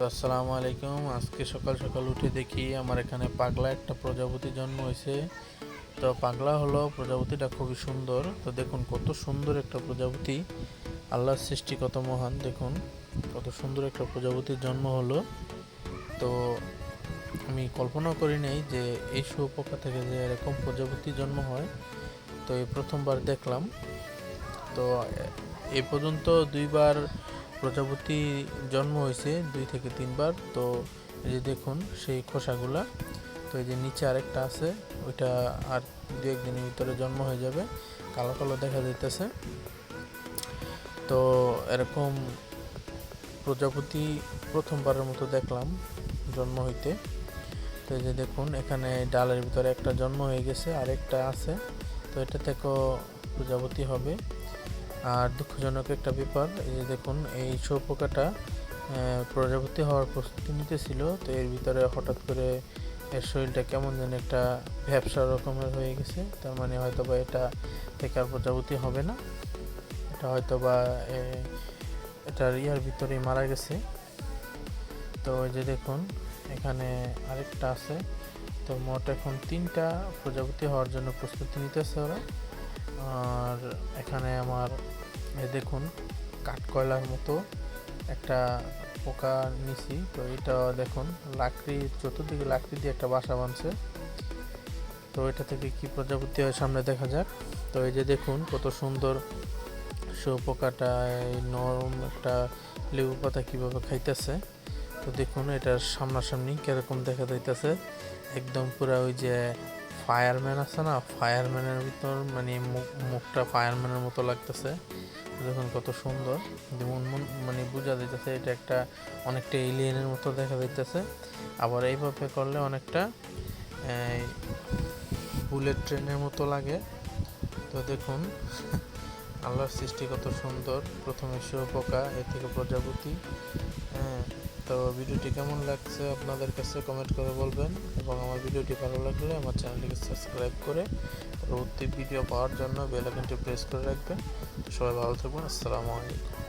আসসালামু আলাইকুম। আজকে সকাল সকাল উঠে দেখি আমার এখানে পাগলা একটা প্রজাপতি জন্ম হয়েছে। তো পাগলা হলো প্রজাপতিটা খুবই সুন্দর। তো দেখুন কত সুন্দর একটা প্রজাপতি, আল্লাহর সৃষ্টি কত মহান। দেখুন কত সুন্দর একটা প্রজাপতির জন্ম হলো। তো আমি কল্পনাও করি নাই যে এই শুঁয়োপোকা থেকে যে এরকম প্রজাপতি জন্ম হয়। তো এই প্রথমবার দেখলাম। তো এই পর্যন্ত দুইবার প্রজাপতি জন্ম হয়েছে, 2 থেকে 3বার। তো এই যে দেখুন সেই খোসাগুলা। তো এই যে নিচে আরেকটা আছে, ওইটা আর 2-1 দিনের ভিতরে জন্ম হয়ে যাবে, কালো কালো দেখা যাইতেছে। তো এরকম প্রজাপতি প্রথমবারের মতো দেখলাম জন্ম হইতে। তো এই যে দেখুন এখানে ডালের ভিতরে একটা জন্ম হয়ে গেছে, আরেকটা আছে। তো এটা থেকেও প্রজাপতি হবে। আর দুঃখজনক একটা ব্যাপার, এই যে দেখুন এই শুঁয়োপোকাটা প্রজাপতি হওয়ার প্রস্তুতি নিতেছিল। তো এর ভিতরে হঠাৎ করে এর শরীরটা কেমন যেন একটা ভ্যাপসা রকমের হয়ে গেছে। তার মানে হয়তো বা এটা থেকে আর প্রজাপতি হবে না, এটা হয়তো বা এটার ইয়ার ভিতরেই মারা গেছে। তো ওই যে দেখুন এখানে আরেকটা আছে। তো মোট এখন 3টা প্রজাপতি হওয়ার জন্য প্রস্তুতি নিতেছে ওরা। আর এখানে আমার দেখুন কাঠকয়লার মতো একটা পোকা নিছি। তো এটা দেখুন চতুর্দিকে লাকড়ি দিয়ে একটা বাসা বাঁধছে। তো এটা থেকে কি প্রজাপতি হয় সামনে দেখা যাক। তো এই যে দেখুন কত সুন্দর শুঁয়োপোকাটা এই নরম একটা লেবু পাতা কীভাবে খাইতেছে। তো দেখুন এটার সামনাসামনি কীরকম দেখা যাইতেছে, একদম পুরা ওই যে ফায়ারম্যান আছে না, ফায়ারম্যানের ভিতর মানে মুখটা ফায়ারম্যানের মতো লাগতেছে। দেখুন কত সুন্দর, মানে বোঝা যাইতেছে এটা একটা অনেকটা এলিয়েনের মতো দেখা যাইতেছে। আবার এইভাবে করলে অনেকটা বুলেট ট্রেনের মতো লাগে। তো দেখুন আল্লাহর সৃষ্টি কত সুন্দর, প্রথমে শুঁয়োপোকা, এর থেকে প্রজাপতি। হ্যাঁ, তো ভিডিওটি কেমন লাগছে আপনাদের কাছে কমেন্ট করে বলবেন, এবং আমার ভিডিওটি ভালো লাগলে আমার চ্যানেলটিকে সাবস্ক্রাইব করে পরবর্তী ভিডিও পাওয়ার জন্য বেল আইকনটি প্রেস করে রাখবেন। তো সবাই ভালো থাকবেন। আসসালামু আলাইকুম।